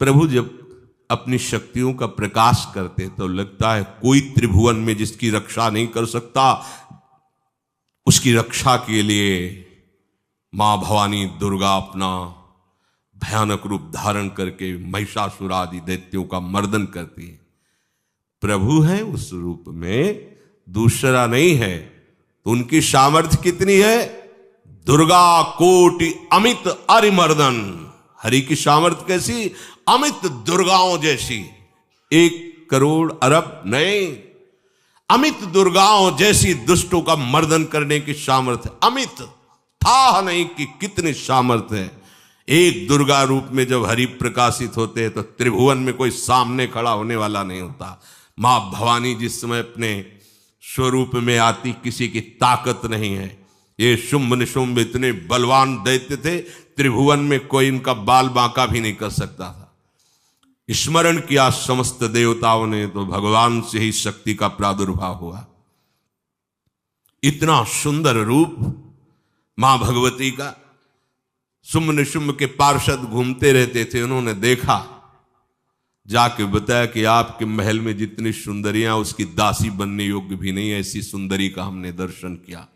प्रभु जब अपनी शक्तियों का प्रकाश करते तो लगता है कोई त्रिभुवन में जिसकी रक्षा नहीं कर सकता। उसकी रक्षा के लिए मां भवानी दुर्गा अपना भयानक रूप धारण करके महिषासुर आदि दैत्यों का मर्दन करती है। प्रभु है उस रूप में, दूसरा नहीं है। तो उनकी सामर्थ्य कितनी है? दुर्गा कोटि अमित अरिमर्दन। हरि की सामर्थ्य कैसी? अमित दुर्गाओं जैसी। 1 करोड़ अरब नहीं, अमित दुर्गाओं जैसी दुष्टों का मर्दन करने की सामर्थ्य। अमित था नहीं कि कितनी सामर्थ्य है। एक दुर्गा रूप में जब हरि प्रकाशित होते हैं तो त्रिभुवन में कोई सामने खड़ा होने वाला नहीं होता। मां भवानी जिस समय अपने स्वरूप में आती, किसी की ताकत नहीं है। ये शुंभ निशुंभ इतने बलवान दैत्य थे, त्रिभुवन में कोई इनका बाल बांका भी नहीं कर सकता था। स्मरण किया समस्त देवताओं ने तो भगवान से ही शक्ति का प्रादुर्भाव हुआ। इतना सुंदर रूप मां भगवती का। शुंभ निशुंभ के पार्षद घूमते रहते थे, उन्होंने देखा, जाके बताया कि आपके महल में जितनी सुंदरियां उसकी दासी बनने योग्य भी नहीं, ऐसी सुंदरी का हमने दर्शन किया।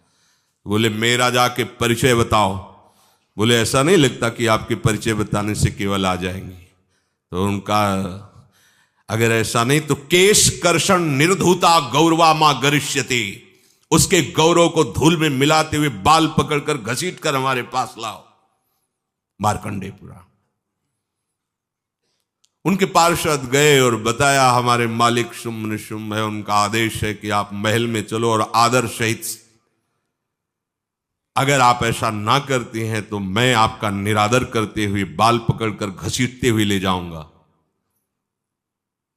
बोले मेरा जाके परिचय बताओ। बोले ऐसा नहीं लगता कि आपके परिचय बताने से केवल आ जाएंगी। तो उनका अगर ऐसा नहीं तो केश कर्षण निर्धूता गौरवा मां गरिष्यति, उसके गौरव को धूल में मिलाते हुए बाल पकड़कर घसीट कर हमारे पास लाओ। मार्कंडेय पुराण। उनके पार्षद गए और बताया हमारे मालिक शुंभ निशुंभ है, उनका आदेश है कि आप महल में चलो और आदर सहित, अगर आप ऐसा ना करती हैं तो मैं आपका निरादर करते हुए बाल पकड़कर घसीटते हुए ले जाऊंगा।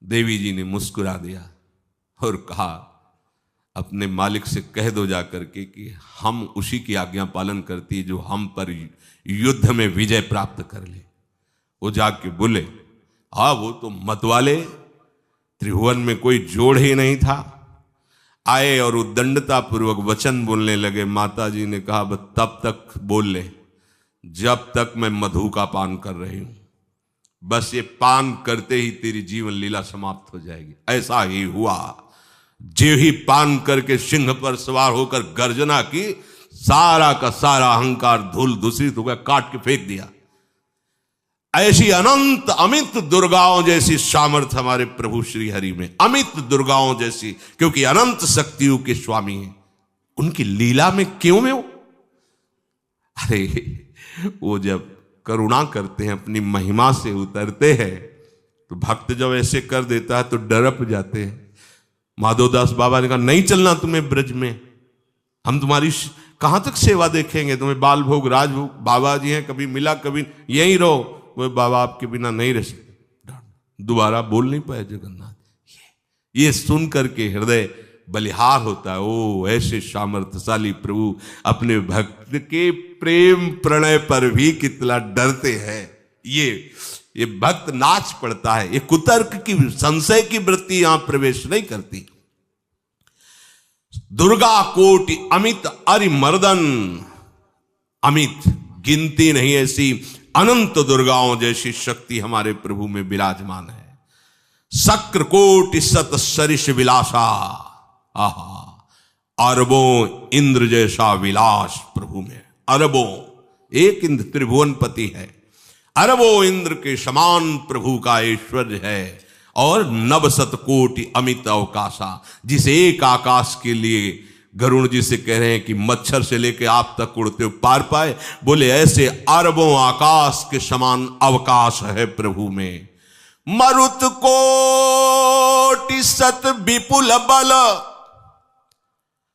देवी जी ने मुस्कुरा दिया और कहा अपने मालिक से कह दो जाकर के कि हम उसी की आज्ञा पालन करती जो हम पर युद्ध में विजय प्राप्त कर ले। वो जाके बोले हाँ वो तो मतवाले, त्रिभुवन में कोई जोड़ ही नहीं था। आए और उद्दंडता पूर्वक वचन बोलने लगे। माता जी ने कहा बस तब तक बोल ले जब तक मैं मधु का पान कर रही हूं। बस ये पान करते ही तेरी जीवन लीला समाप्त हो जाएगी। ऐसा ही हुआ। जो ही पान करके सिंह पर सवार होकर गर्जना की, सारा का सारा अहंकार धूल दूषित हो गया, काट के फेंक दिया। ऐसी अनंत अमित दुर्गाओं जैसी सामर्थ्य हमारे प्रभु श्री हरि में, अमित दुर्गाओं जैसी, क्योंकि अनंत शक्तियों के स्वामी हैं। उनकी लीला में क्यों में हो? अरे वो जब करुणा करते हैं, अपनी महिमा से उतरते हैं, तो भक्त जब ऐसे कर देता है तो डरप जाते हैं। माधोदास बाबा ने कहा नहीं चलना तुम्हें ब्रज में, हम तुम्हारी कहां तक सेवा देखेंगे, तुम्हें बाल भोग राजभोग। बाबा जी हैं, कभी मिला कभी यहीं रहो। वो बाबा आपके बिना नहीं रह सकते। दोबारा बोल नहीं पाए जगन्नाथ। ये सुन करके हृदय बलिहार होता है। ओ ऐसे सामर्थ्यशाली प्रभु अपने भक्त के प्रेम प्रणय पर भी कितना डरते हैं। ये भक्त नाच पड़ता है। ये कुतर्क की, संशय की वृत्ति यहां प्रवेश नहीं करती। दुर्गा कोटि अमित अरिमर्दन, अमित गिनती नहीं ऐसी अनंत दुर्गाओं जैसी शक्ति हमारे प्रभु में विराजमान है। शक्र कोटि सत सरिष विलासा, आहा अरबों इंद्र जैसा विलास प्रभु में। अरबों, एक इंद्र त्रिभुवनपति है, अरबों इंद्र के समान प्रभु का ऐश्वर्य है। और नवशत कोटि अमित अवकाशा, जिस एक आकाश के लिए गरुड़ जी से कह रहे हैं कि मच्छर से लेके आप तक उड़ते हो पार पाए, बोले ऐसे अरबों आकाश के समान अवकाश है प्रभु में। मरुत कोटि सत विपुल बल,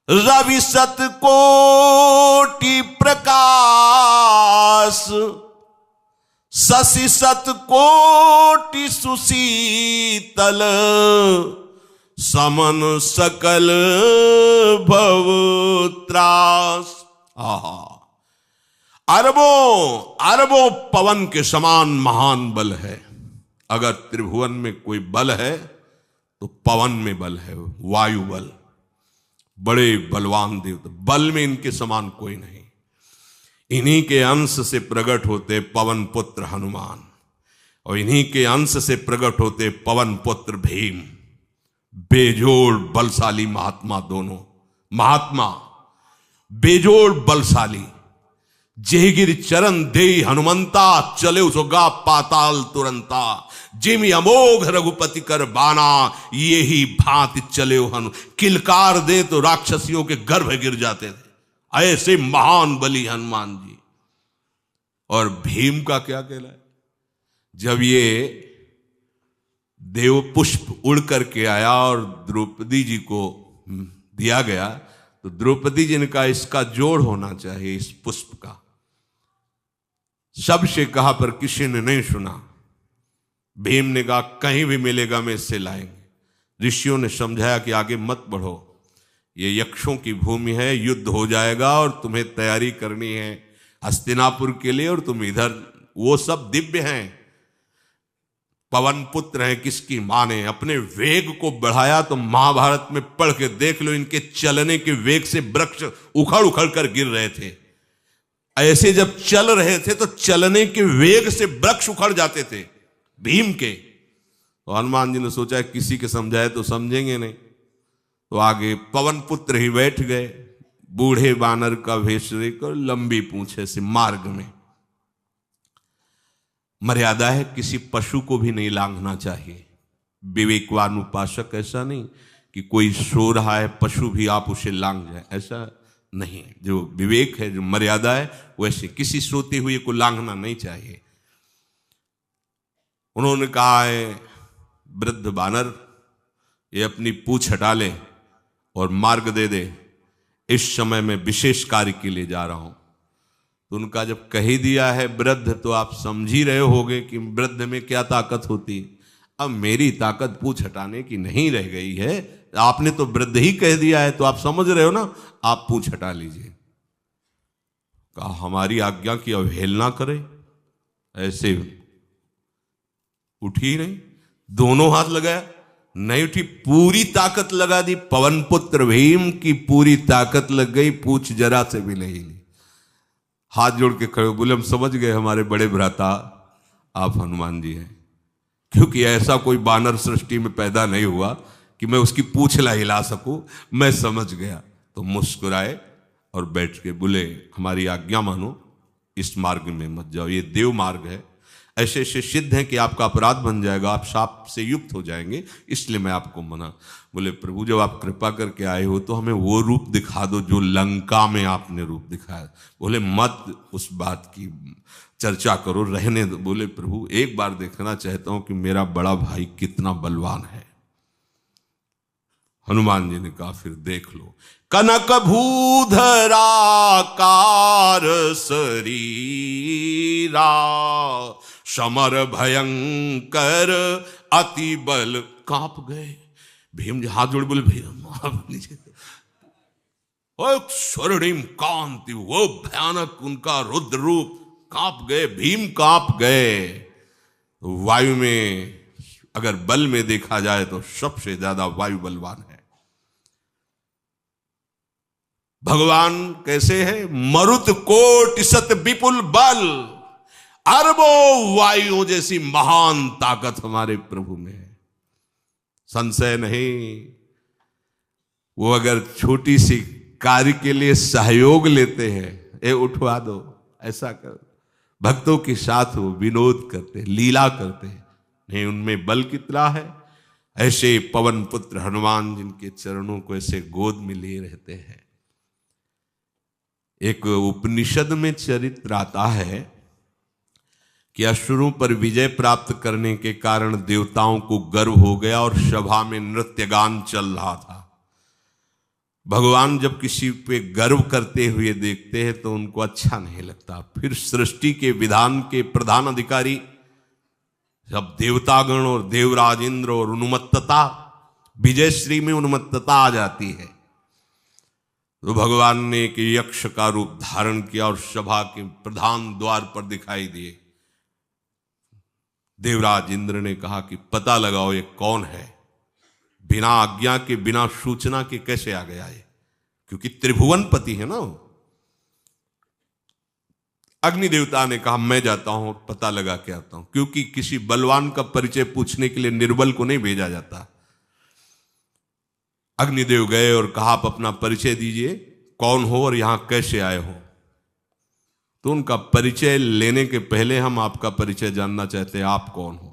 रवि सत कोटि प्रकाश, शशि सत कोटि सुशीतल, समन सकल भव त्रास। आहा, अरबों पवन के समान महान बल है। अगर त्रिभुवन में कोई बल है तो पवन में बल है, वायु बल। बड़े बलवान देवता, बल में इनके समान कोई नहीं। इन्हीं के अंश से प्रकट होते पवन पुत्र हनुमान। और इन्हीं के अंश से प्रकट होते पवन पुत्र भीम, बेजोड़ बलशाली महात्मा। दोनों महात्मा बेजोड़ बलशाली। जेगिर चरण दे हनुमंता, चले उसगा पाताल तुरंता। जिम अमोघ रघुपति कर बाना, ये ही भांति चले हनु। किलकार दे तो राक्षसियों के गर्भ गिर जाते थे। ऐसे महान बली हनुमान जी। और भीम का क्या कहला है? जब ये देव पुष्प उड़ करके आया और द्रौपदी जी को दिया गया, तो द्रौपदी जी ने कहा इसका जोड़ होना चाहिए, इस पुष्प का। सबसे कहा पर किसी ने नहीं सुना। भीम ने कहा कहीं भी मिलेगा मैं इससे लाएंगे। ऋषियों ने समझाया कि आगे मत बढ़ो, ये यक्षों की भूमि है, युद्ध हो जाएगा और तुम्हें तैयारी करनी है हस्तिनापुर के लिए, और तुम इधर। वो सब दिव्य हैं, पवन पुत्र हैं, किसकी माने। अपने वेग को बढ़ाया तो महाभारत में पढ़ के देख लो, इनके चलने के वेग से वृक्ष उखड़ उखड़ कर गिर रहे थे। ऐसे जब चल रहे थे तो चलने के वेग से वृक्ष उखड़ जाते थे भीम के। तो हनुमान जी ने सोचा किसी के समझाए तो समझेंगे नहीं, तो आगे पवन पुत्र ही बैठ गए, बूढ़े बानर का वेश लेकर, लंबी पूंछे से। मार्ग में मर्यादा है, किसी पशु को भी नहीं लांघना चाहिए। विवेकवान उपासक ऐसा नहीं कि कोई सो रहा है पशु भी आप उसे लांघ जाए, ऐसा नहीं। जो विवेक है, जो मर्यादा है, वैसे किसी सोते हुए को लांघना नहीं चाहिए। उन्होंने कहा है वृद्ध बानर, ये अपनी पूंछ हटा ले और मार्ग दे दे, इस समय मैं विशेष कार्य के लिए जा रहा हूं। तो उनका जब कह ही दिया है वृद्ध, तो आप समझ ही रहे होगे कि वृद्ध में क्या ताकत होती। अब मेरी ताकत पूंछ हटाने की नहीं रह गई है, आपने तो वृद्ध ही कह दिया है, तो आप समझ रहे हो ना, आप पूंछ हटा लीजिए। कहा हमारी आज्ञा की अवहेलना करे, ऐसे उठी नहीं, दोनों हाथ लगाया, नहीं उठी, पूरी ताकत लगा दी। पवन पुत्र भीम की पूरी ताकत लग गई, पूंछ जरा से भी नहीं ली। हाथ जोड़ के खड़े बोले हम समझ गए हमारे बड़े भ्राता आप हनुमान जी हैं, क्योंकि ऐसा कोई बानर सृष्टि में पैदा नहीं हुआ कि मैं उसकी पूंछ ला हिला सकूं। मैं समझ गया। तो मुस्कुराए और बैठ के बोले हमारी आज्ञा मानो, इस मार्ग में मत जाओ, ये देव मार्ग है। ऐसे ऐसे सिद्ध हैं कि आपका अपराध बन जाएगा, आप शाप से युक्त हो जाएंगे, इसलिए मैं आपको मना। बोले प्रभु जब आप कृपा करके आए हो तो हमें वो रूप दिखा दो जो लंका में आपने रूप दिखाया। बोले मत उस बात की चर्चा करो, रहने दो। बोले प्रभु एक बार देखना चाहता हूं कि मेरा बड़ा भाई कितना बलवान है। हनुमान जी ने कहा फिर देख लो। कनक भूधराकार शरीरा, समर भयंकर अति बल। कांप गए भीम जी, हाथ जोड़ बोले भैया नीचे। स्वर्णिम कांति, वो भयानक उनका रुद्र रूप, कांप गए भीम, कांप गए। वायु में अगर बल में देखा जाए तो सबसे ज्यादा वायु बलवान है। भगवान कैसे है? मरुत कोट सत विपुल बल, अरबों वायुओं जैसी महान ताकत हमारे प्रभु में है, संशय नहीं। वो अगर छोटी सी कार्य के लिए सहयोग लेते हैं, ए उठवा दो, ऐसा कर, भक्तों के साथ वो विनोद करते, लीला करते हैं, नहीं उनमें बल कितना है। ऐसे पवन पुत्र हनुमान जिनके चरणों को ऐसे गोद में लिए रहते हैं। एक उपनिषद में चरित्र आता है कि असुरों पर विजय प्राप्त करने के कारण देवताओं को गर्व हो गया और सभा में नृत्य गान चल रहा था। भगवान जब किसी पे गर्व करते हुए देखते हैं तो उनको अच्छा नहीं लगता। फिर सृष्टि के विधान के प्रधान अधिकारी सब देवतागण और देवराज इंद्र और उन्मत्तता, विजयश्री में उन्मत्तता आ जाती है। तो भगवान ने एक यक्ष का रूप धारण किया और सभा के प्रधान द्वार पर दिखाई दिए। देवराज इंद्र ने कहा कि पता लगाओ ये कौन है, बिना आज्ञा के बिना सूचना के कैसे आ गया है, क्योंकि त्रिभुवनपति है ना। अग्नि देवता ने कहा मैं जाता हूं, पता लगा के आता हूं, क्योंकि किसी बलवान का परिचय पूछने के लिए निर्बल को नहीं भेजा जाता। अग्निदेव गए और कहा आप अपना परिचय दीजिए, कौन हो और यहां कैसे आए हो। तो उनका परिचय लेने के पहले हम आपका परिचय जानना चाहते हैं, आप कौन हो।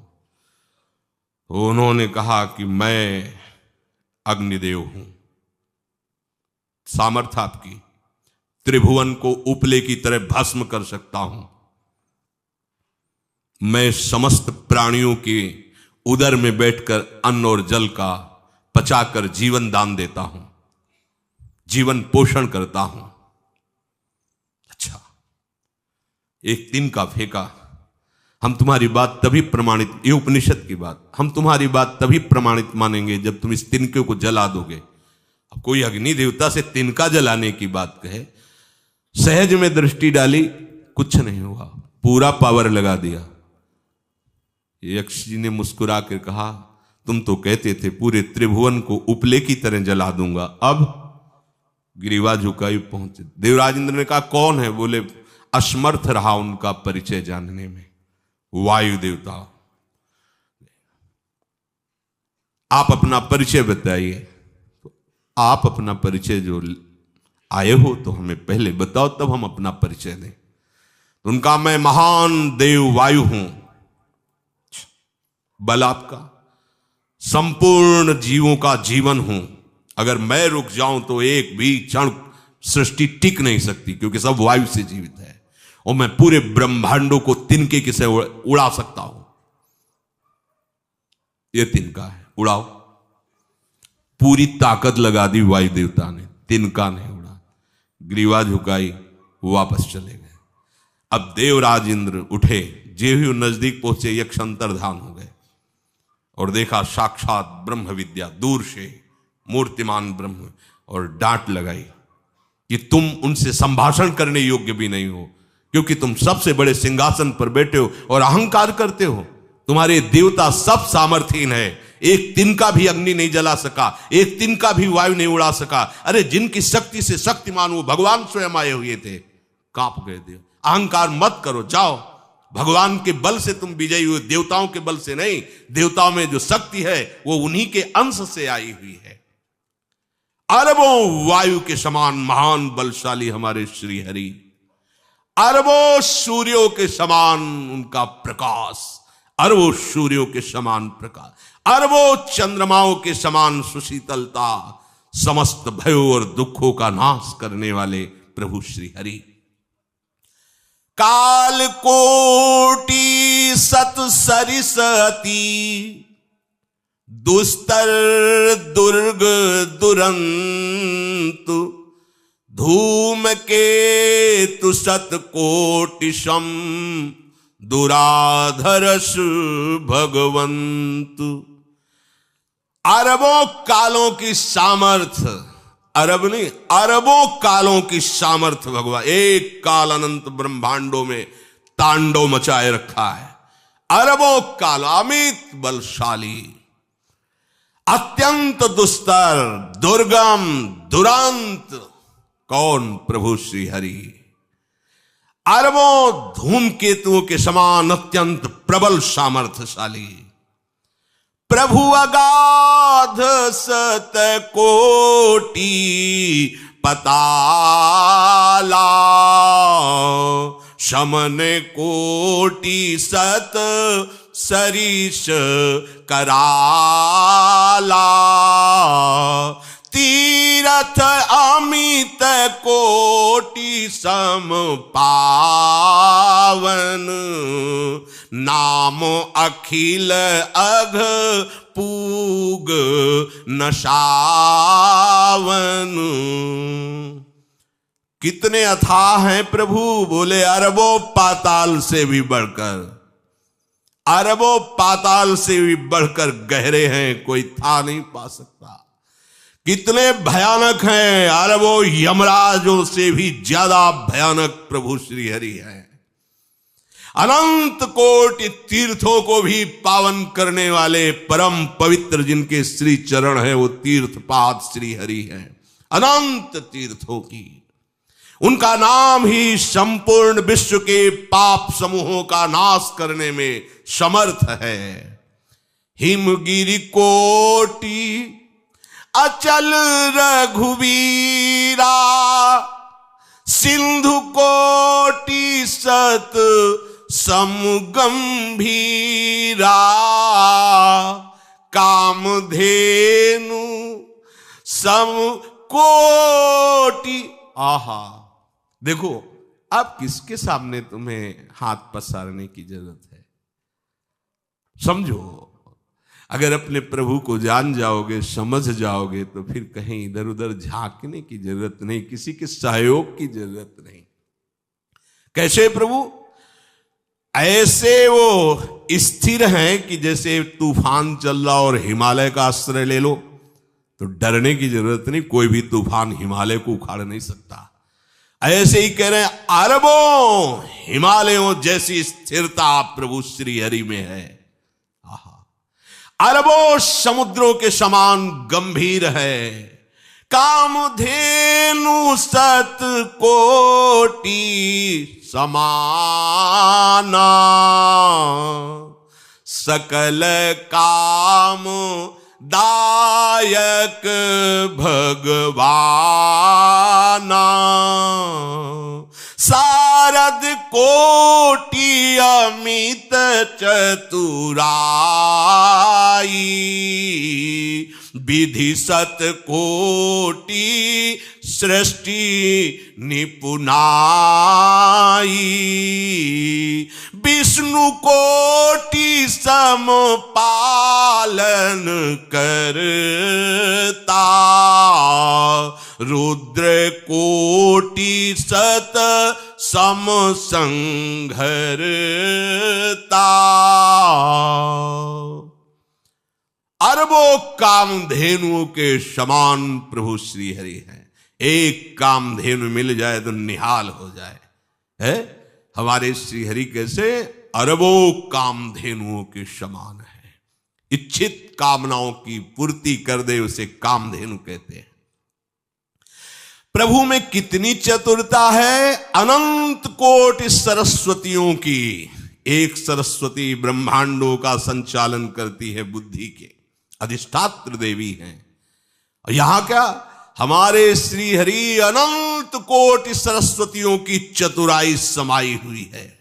तो उन्होंने कहा कि मैं अग्निदेव हूं। सामर्थ्य आपकी, त्रिभुवन को उपले की तरह भस्म कर सकता हूं। मैं समस्त प्राणियों के उदर में बैठकर अन्न और जल का पचाकर जीवन दान देता हूं, जीवन पोषण करता हूं। अच्छा, एक तिनका फेंका, हम तुम्हारी बात तभी प्रमाणित, ये उपनिषद की बात, हम तुम्हारी बात तभी प्रमाणित मानेंगे जब तुम इस तिनके को जला दोगे। अब कोई अग्नि देवता से तिनका जलाने की बात कहे, सहज में दृष्टि डाली, कुछ नहीं हुआ, पूरा पावर लगा दिया। यक्ष जी ने मुस्कुरा कर कहा तुम तो कहते थे पूरे त्रिभुवन को उपले की तरह जला दूंगा, अब ग्रीवा झुकाई पहुंचे। देवराज इंद्र ने कहा कौन है? बोले असमर्थ रहा उनका परिचय जानने में, वायु देवता। आप अपना परिचय बताइए। तो आप अपना परिचय जो आए हो तो हमें पहले बताओ, तब हम अपना परिचय दें। तो उनका मैं महान देव वायु हूं। बल आपका, संपूर्ण जीवों का जीवन हूं। अगर मैं रुक जाऊं तो एक भी क्षण सृष्टि टिक नहीं सकती, क्योंकि सब वायु से जीवित है। और मैं पूरे ब्रह्मांडों को तिनके के से उड़ा सकता हूं। यह तिनका है, उड़ाओ। पूरी ताकत लगा दी वायु देवता ने, तिनका नहीं उड़ा। ग्रीवा झुकाई, वापस चले गए। अब देवराज इंद्र उठे, जे ही नजदीक पहुंचे यक्ष अंतर्धान हो गए और देखा साक्षात ब्रह्म विद्या दूर से मूर्तिमान ब्रह्म, और डांट लगाई कि तुम उनसे संभाषण करने योग्य भी नहीं हो, क्योंकि तुम सबसे बड़े सिंहासन पर बैठे हो और अहंकार करते हो। तुम्हारे देवता सब सामर्थ्यहीन है, एक तिनका भी अग्नि नहीं जला सका, एक तिनका भी वायु नहीं उड़ा सका। अरे जिनकी शक्ति से शक्तिमान वो भगवान स्वयं आए हुए थे, कांप गए देव। अहंकार मत करो, जाओ। भगवान के बल से तुम विजयी हुए, देवताओं के बल से नहीं। देवताओं में जो शक्ति है वो उन्हीं के अंश से आई हुई है। अरबों वायु के समान महान बलशाली हमारे श्री हरि, अरबों सूर्यों के समान उनका प्रकाश, अरबों सूर्यों के समान प्रकाश, अरबों चंद्रमाओं के समान सुशीतलता, समस्त भयों और दुखों का नाश करने वाले प्रभु श्री हरि। काल कोटि सत सरिस अति, दुस्तर दुर्ग दुरंत, धूम के तु सत कोटि सम, दुराधरस भगवंत। अरबों कालों की सामर्थ्य, अरब नहीं अरबों कालों की सामर्थ्य भगवान, एक काल अनंत ब्रह्मांडों में तांडव मचाए रखा है। अरबों काल, अमित बलशाली, अत्यंत दुस्तर, दुर्गम, दुरांत। कौन? प्रभु श्री हरि। अरबों धूमकेतुओं के समान अत्यंत प्रबल सामर्थ्यशाली प्रभु, अगाध सत कोटि पताला, शमन कोटि सत सरिस कराला, तीरथ अमित कोटि सम पावन, नाम अखिल अघ पूग नशावन। कितने अथाह हैं प्रभु? बोले अरबों पाताल से भी बढ़कर, अरबों पाताल से भी बढ़कर गहरे हैं, कोई था नहीं पा सकता। कितने भयानक हैं? अरबों यमराजों से भी ज्यादा भयानक प्रभु श्री हरि है। अनंत कोटि तीर्थों को भी पावन करने वाले परम पवित्र जिनके श्री चरण है, वो तीर्थपाद श्री हरि है। अनंत तीर्थों की उनका नाम ही संपूर्ण विश्व के पाप समूहों का नाश करने में समर्थ है। हिमगिरि कोटि अचल रघुवीरा, सिंधु कोटि सत समगंभीरा, कामधेनु सम कोटि। आहा, देखो अब किसके सामने तुम्हें हाथ पसारने की जरूरत है? समझो, अगर अपने प्रभु को जान जाओगे, समझ जाओगे, तो फिर कहीं इधर उधर झांकने की जरूरत नहीं, किसी के सहयोग की जरूरत नहीं। कैसे प्रभु? ऐसे वो स्थिर हैं कि जैसे तूफान चल रहा और हिमालय का आश्रय ले लो तो डरने की जरूरत नहीं, कोई भी तूफान हिमालय को उखाड़ नहीं सकता। ऐसे ही कह रहे हैं, अरबों हिमालयों जैसी स्थिरता प्रभु श्री हरि में है। अरबों समुद्रों के समान गंभीर है। कामधेनु सत कोटि समाना, सकल काम दायक भगवाना, सारद कोटि अमित चतुराई, विधि सत कोटि सृष्टि निपुनाई, विष्णु कोटि सम पालन करता, रुद्र कोटि सत सम संघरता। अरबों कामधेनुओं के समान प्रभु श्री हरि हैं। एक कामधेनु मिल जाए तो निहाल हो जाए है। हमारे श्री हरि कैसे? अरबों कामधेनुओं के समान है। इच्छित कामनाओं की पूर्ति कर दे उसे कामधेनु कहते हैं। प्रभु में कितनी चतुरता है! अनंत कोटि सरस्वतियों की एक सरस्वती ब्रह्मांडों का संचालन करती है, बुद्धि के अधिष्ठात्र देवी हैं। और यहां क्या, हमारे श्री हरि अनंत कोटि सरस्वतियों की चतुराई समाई हुई है।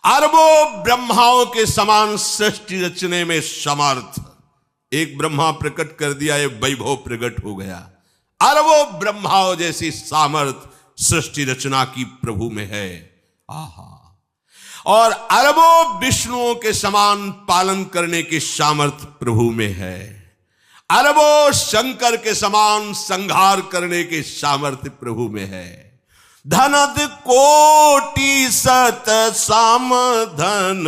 अरबों ब्रह्माओं के समान सृष्टि रचने में समर्थ। एक ब्रह्मा प्रकट कर दिया, ये वैभव प्रकट हो गया। अरबों ब्रह्माओं जैसी सामर्थ सृष्टि रचना की प्रभु में है। आहा! और अरबों विष्णुओं के समान पालन करने की सामर्थ प्रभु में है। अरबों शंकर के समान संहार करने की सामर्थ्य प्रभु में है। धनद कोटि सत समधन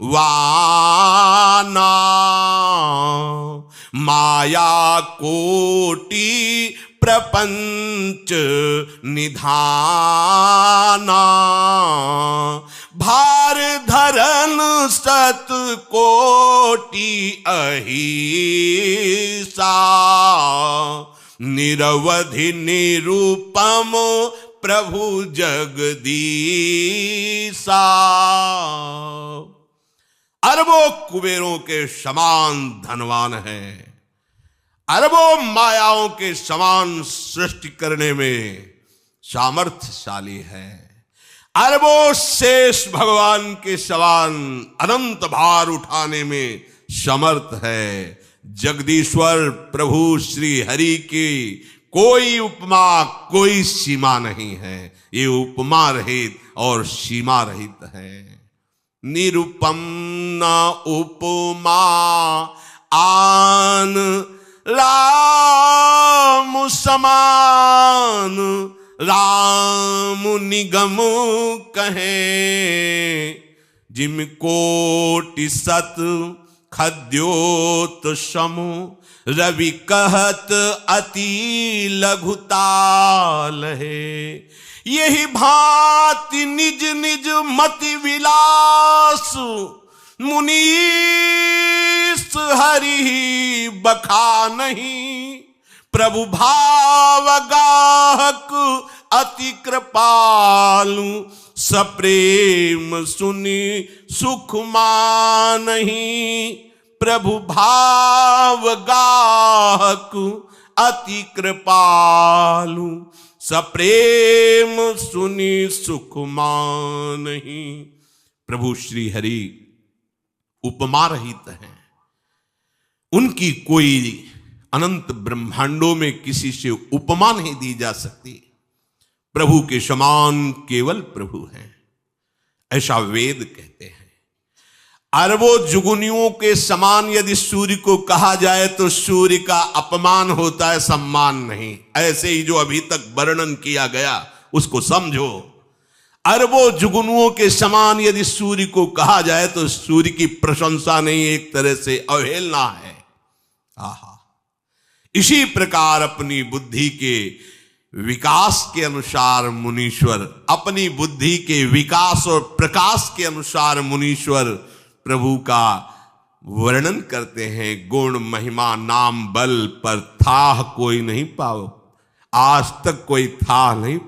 वाना, माया कोटि प्रपंच निधाना, भार धरन सत कोटि अहिसा, निरवधि निरूपम प्रभु जगदीसा। अरबों कुबेरों के समान धनवान है। अरबों मायाओं के समान सृष्टि करने में सामर्थ्यशाली है। अरबों शेष भगवान के समान अनंत भार उठाने में समर्थ है। जगदीश्वर प्रभु श्री हरि की कोई उपमा, कोई सीमा नहीं है। ये उपमा रहित और सीमा रहित है। निरुपम न उपमा आन राम समान, राम निगम कहे, जिम कोटि सत खद्योत समु, रवि कहत अति लघुताल है। यही भांति निज निज मति विलास, मुनीस हरि बखा नहीं। प्रभु भाव गाहक अति कृपालु, सप्रेम सुनि सुख मानहि। प्रभु भाव गाहक अति कृपालु, सप्रेम सुनि सुख मानहि। प्रभु श्री हरि उपमा रहित हैं, उनकी कोई अनंत ब्रह्मांडों में किसी से उपमा नहीं दी जा सकती। प्रभु के समान केवल प्रभु हैं, ऐसा वेद कहते हैं। अरबों जुगुनियों के समान यदि सूर्य को कहा जाए तो सूर्य का अपमान होता है, सम्मान नहीं। ऐसे ही जो अभी तक वर्णन किया गया उसको समझो। अरबों जुगनुओं के समान यदि सूर्य को कहा जाए तो सूर्य की प्रशंसा नहीं, एक तरह से अवहेलना है। आहा, इसी प्रकार अपनी बुद्धि के विकास के अनुसार मुनीश्वर, अपनी बुद्धि के विकास और प्रकाश के अनुसार मुनीश्वर प्रभु का वर्णन करते हैं। गुण महिमा नाम बल पर था कोई नहीं पाओ, आज तक कोई था नहीं।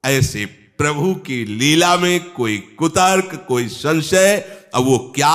ऐसे प्रभु की लीला में कोई कुतर्क, कोई संशय, अब वो क्या